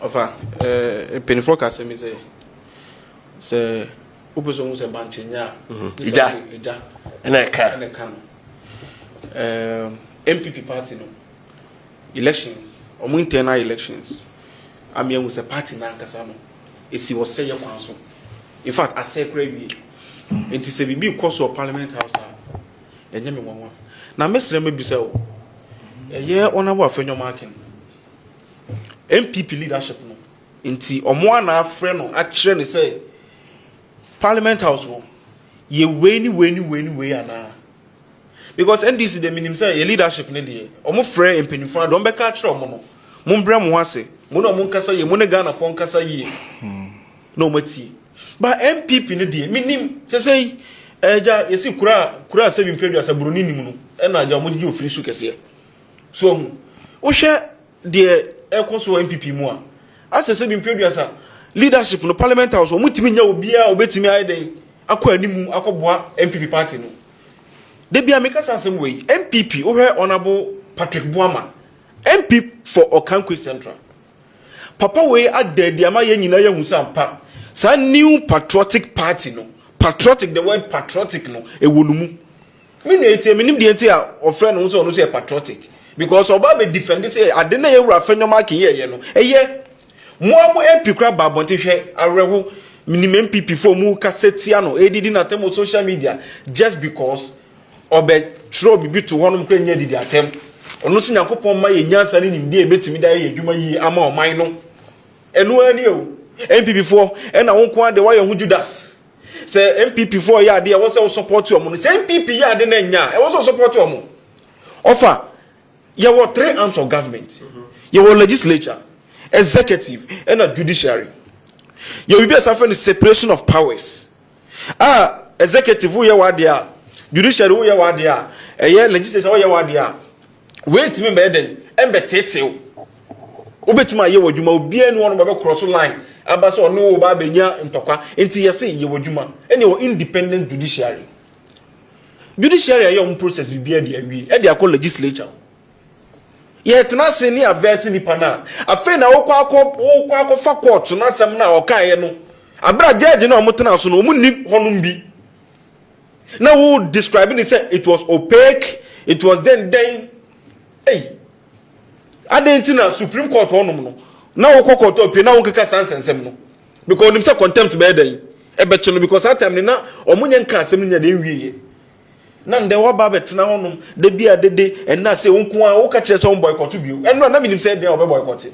Ofa, penifo kase mi se upeso mu se banchenya. Ija. Ene ka. NPP party no. Elections, omo internal elections. Amia mu se party na nkasa no. Esi wo se ye kwanso. In fact, I say crazy. Enti se bibi course of parliament house a. Enye me wonwa. Na mesre me bisa o. Ye honorable Afenyo Markin. NPP leadership no. Enti omo na afre no a kire ne say parliament house no. Ye we ana. Because NDC the minimum say ye leadership ne de. Omo frɛ empanifo don beka kire omo no. Mo mbra mo ase. Mo no mo nkasa ye, mo ne Ghana fo nkasa ye. No mati. But NPP ne de minim say eja yesi kura se bi mpredua sa buroni nim no. E na aja mo gigi ofiri su kese. So wo hwɛ de ekoso NPP mu a asese bi mpredua sa leadership no parliament house o mutimi nya obia obetimi ayden akɔ animu akɔboa NPP party no de bia meka sansem wey NPP wo hwɛ honorable Patrick Boama MP for Okankwe Central papa wey adadi ama ye nyina ye hu sampa sa new patriotic party no patriotic the word patriotic no ewolumu me na etie me nim de etie a ofre no so no say patriotic because oba be defend say ade na ye wura Afenyo Markin ye no eye mo MP kra babonte hwe arewo minimum MPP for mu cassette ano edidi na temo social media just because obe tro bibi to honum kra nya didi atem onu so Yakopon ma ye nyansa ni nim de ebetimi da ye adwuma yi ama oman no enu ani o MPP for e na wonko ade wa ye hu Judas say MPP for ya ade e wo say support you omo say MPP ya ade na nya e wo say support you omo offer there were 3 arms of government. There were legislature, executive, and a judiciary. You will be a separation of powers. Executive who you are there, judiciary who you are there, legislature who you are there. Wait me then, and betete. Ubetima ye wajuma ubi anyone about cross line. Abaso no babenya intoka. Enti yase ye wajuma. And you independent judiciary. Judiciary are your process be there. And they are called legislature. Yet na se ni avert ni pana afa na wokwa fa court na asem na okaye no abra judge na omotena so no omunni honum bi na wo describing it say it was opaque it was then hey adentina Supreme Court honum no na wokwa court opie na wonkeka sansensem no because nim say contempt be den e be no because that time na omunye nka asem nya de wiye na nde wa ba betena honum de bia dede en na se wonko a wo ka kire se won boycott bio en no na minim se den obe boycott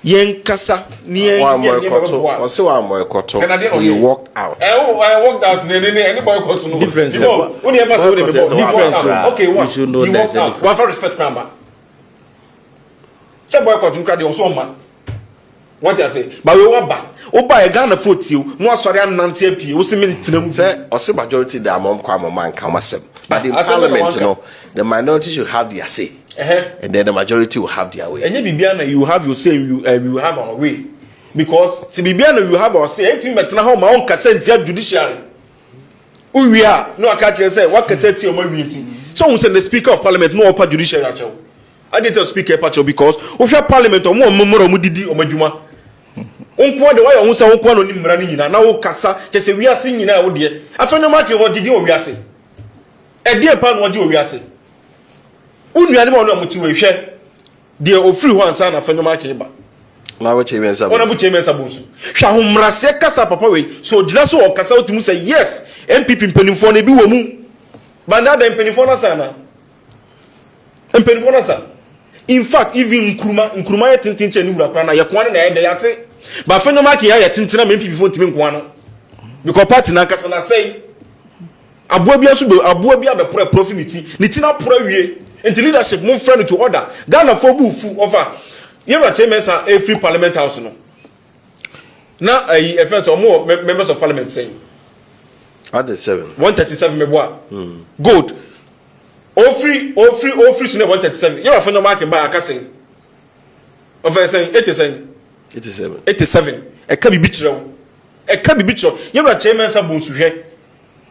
yen kasa ni en boycott o se wa boycott you walked out I walked out any boycott no difference you know when you ever say we difference okay what you walked out one for respect number se boycott nkra de so man what you say but we wa ba o ba e Ghana fotiu no asori anante apie o se mentenam say o se majority da amom kwa man kan masem but in parliament no the minority should have their say and then the majority will have their way enye bibia na you have your say you have our way because si bibia na you have our say etimi metena ho ma on kasentia judiciary uwia no aka kire say wa kaseti o ma wienti so who say the speaker of parliament no upper judiciary achew I didn't speak a patch because we have parliament or more member of Mudidi or Majuma. Unqua the way I was on Quano Nimranina, now Cassa, just say we are singing out dear. Afenyo Markin, what did you say? A dear pan, what you are saying. Only anyone want to share. Dear or free one son of Afenyo Markin. Now what you mean, one of which you mean, Shahum Raseka Papa way, so Jelaso or Casa to say yes, NPP Penifone be woman. Bandada and Penifona Sana. And Penifona Sana. In fact, even Nkrumah ya tintin ni wura na ya kwana na ya de yate. Ba Afenyo Markin ya tintin na MPP before timi kwana. Because party na kasa na say aboa bia so aboa bia be profit ni ti na pro wie. Enti leadership mo friend to order. Ghana for bufu over. Yera chairman sa every parliament house no. Na offense or more members of parliament saying. At the 137 meboa. Good. All free to 137. You are Afenyo Markin by a casting. Offense saying 87. A can be bitro. A can be bitro. You are chairman Sabunsu here.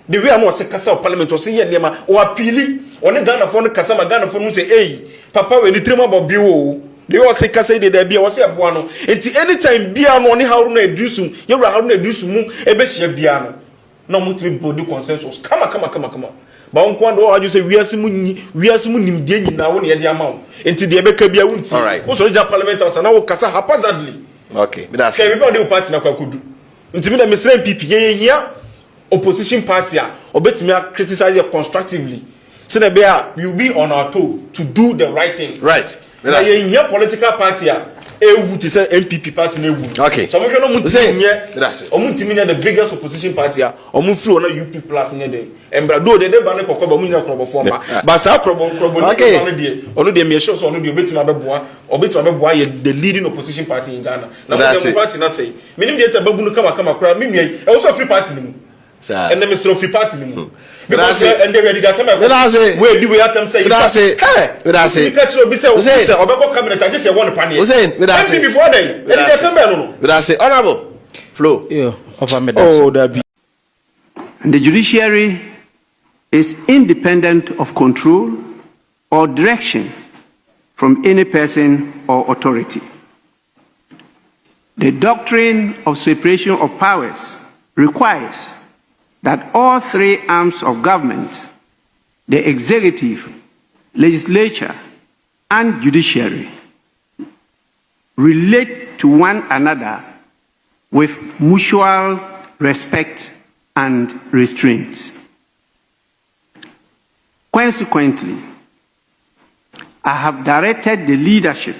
The way I must say Casa of Parliament or say Yama or appealing on the Ghana phone Casama Ghana phone say, hey, Papa, when you dream about Bio, They was say kase de bia was say aboa no. Enti anytime bia no ne Haruna Idrisu, yewra Haruna Idrisu mu e be hye bia no. Na mutimi body consensus. Come. Ba on kwando aju say wiase mu nimde nyina wo ne ye de ama wo. Enti de be ka bia wunti. Wo so ja parliament house na wo kasa haphazardly. Okay, but that's it. Everybody party na kwakudu. Ntimi na Mr. NPP ye opposition party obetimi criticize you constructively. So that you be on our toe to do the right things. Right. But ye political party to say NPP party na ewu. Okay. So we no mutimi that's it. Omutimi the biggest opposition party omu na UP plus ne dey. Embra do de ban kokko ba mu nya krobo form ba. But sa krobo no dey. Onu dey me sure so onu dey obetimi abeboa ye the leading opposition party in Ghana. Na the party na say. Minim dey ta babu no kama kra me nua e wo so free party ni mu. And the Mr. Free Party ni mu. Because and they ready that time we do we at them say hey we that say we say obeko cabinet I just say one pan here we that say before then we that say honorable flow offer me that and the judiciary is independent of control or direction from any person or authority. The doctrine of separation of powers requires that all three arms of government, the executive, legislature, and judiciary, relate to one another with mutual respect and restraint. Consequently, I have directed the leadership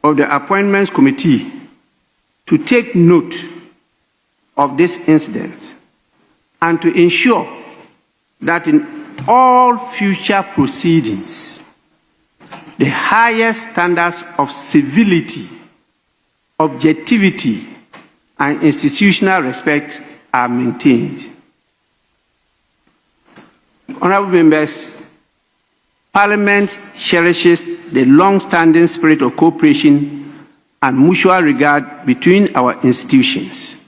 of the Appointments Committee to take note of this incident and to ensure that in all future proceedings, the highest standards of civility, objectivity, and institutional respect are maintained. Honorable members, Parliament cherishes the long-standing spirit of cooperation and mutual regard between our institutions.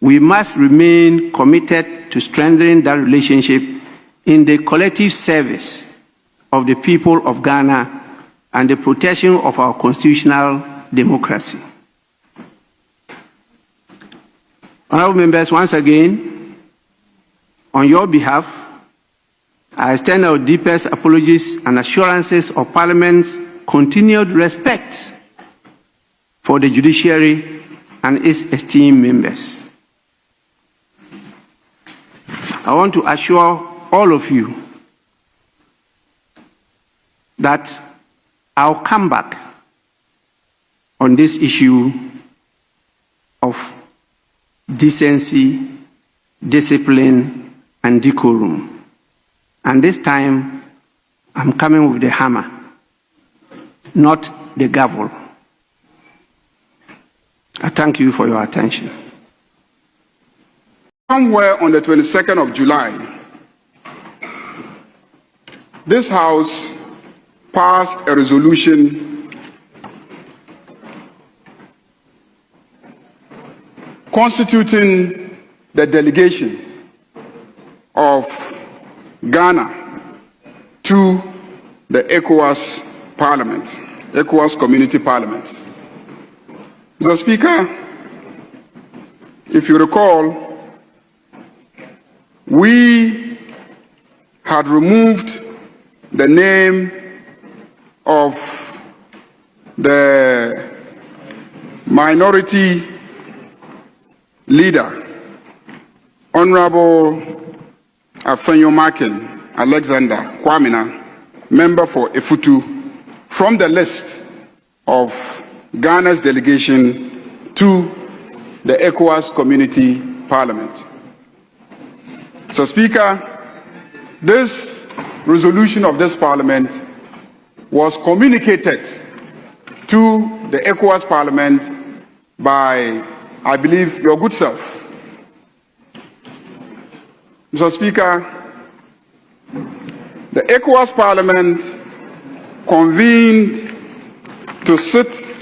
We must remain committed to strengthening that relationship in the collective service of the people of Ghana and the protection of our constitutional democracy. Honorable members, once again, on your behalf, I extend our deepest apologies and assurances of Parliament's continued respect for the judiciary and its esteemed members. I want to assure all of you that I'll come back on this issue of decency, discipline, and decorum. And this time, I'm coming with the hammer, not the gavel. I thank you for your attention. Somewhere on the 22nd of July, this House passed a resolution constituting the delegation of Ghana to the ECOWAS Parliament, ECOWAS Community Parliament. Mr. Speaker, if you recall, we had removed the name of the minority leader, Honorable Afenyo Markin, Alexander Kwamina, member for Efutu, from the list of Ghana's delegation to the ECOWAS Community Parliament. So, Speaker, this resolution of this Parliament was communicated to the ECOWAS Parliament by, I believe, your good self. Mr. Speaker, the ECOWAS Parliament convened to sit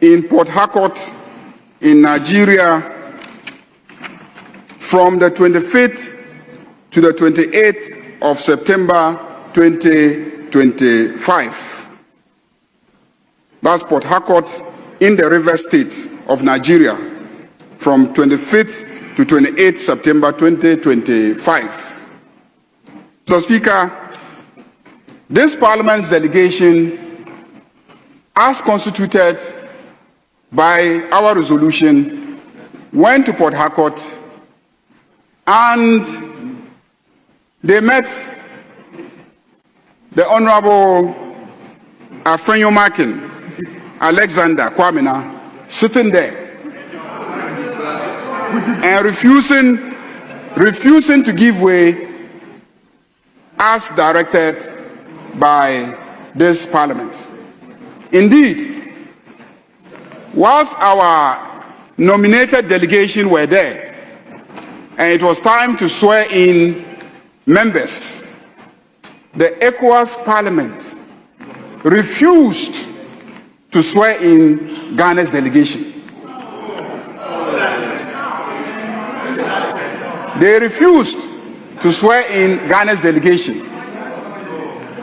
in Port Harcourt in Nigeria from the 25th to the 28th of September 2025. that's Port Harcourt, in the River State of Nigeria from 25th to 28th September 2025. Mr. Speaker, this Parliament's delegation, as constituted by our resolution, went to Port Harcourt and they met the Honorable Afenyo Markin, Alexander Kwamina, sitting there and refusing to give way as directed by this Parliament. Indeed, whilst our nominated delegation were there and it was time to swear in members, the ECOWAS Parliament refused to swear in Ghana's delegation. They refused to swear in Ghana's delegation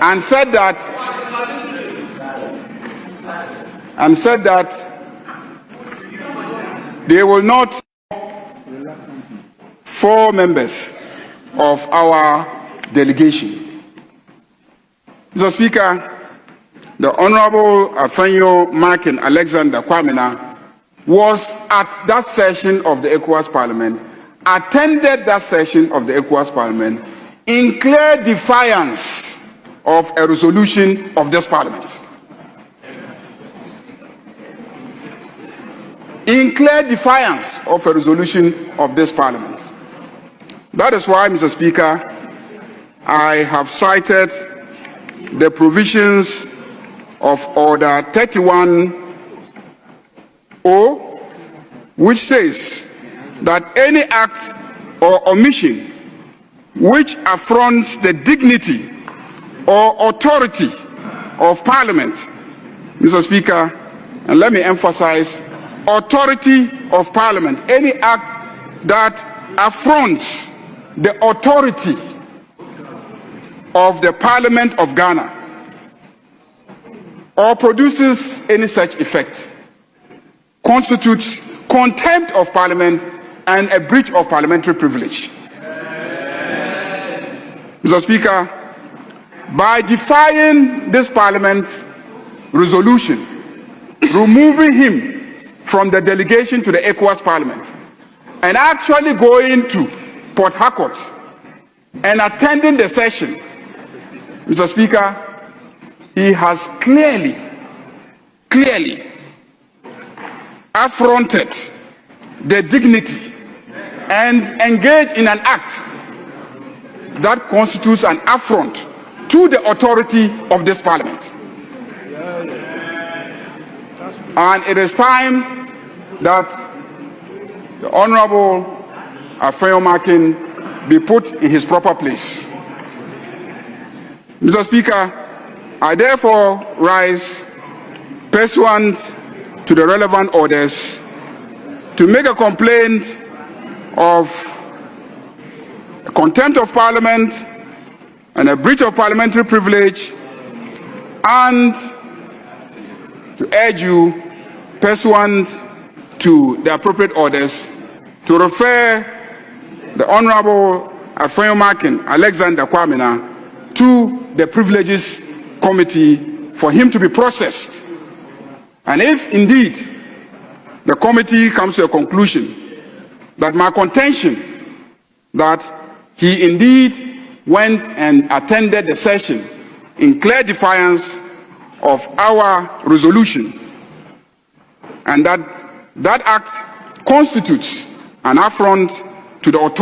and said that they will not 4 members of our delegation. Mr. Speaker, the Honorable Afenyo Markin Alexander Kwamina was at that session of the ECOWAS Parliament, attended that session of the ECOWAS Parliament in clear defiance of a resolution of this Parliament. In clear defiance of a resolution of this Parliament. That is why, Mr. Speaker, I have cited the provisions of Order 31-0, which says that any act or omission which affronts the dignity or authority of Parliament, Mr. Speaker, and let me emphasize, authority of Parliament, any act that affronts the authority of the Parliament of Ghana or produces any such effect, constitutes contempt of Parliament and a breach of parliamentary privilege. Mr. Speaker, by defying this Parliament resolution, removing him from the delegation to the ECOWAS Parliament, and actually going to Port Harcourt and attending the session, Mr. Speaker, he has clearly affronted the dignity and engaged in an act that constitutes an affront to the authority of this Parliament. And it is time that the Honorable Afenyo Markin be put in his proper place. Mr. Speaker, I therefore rise pursuant to the relevant orders to make a complaint of contempt of Parliament and a breach of parliamentary privilege, and to urge you, pursuant to the appropriate orders, to refer the Honorable Afenyo Markin Alexander Kwamina to the Privileges Committee for him to be processed. And if indeed the committee comes to a conclusion that my contention that he indeed went and attended the session in clear defiance of our resolution, and that act constitutes an affront to the authority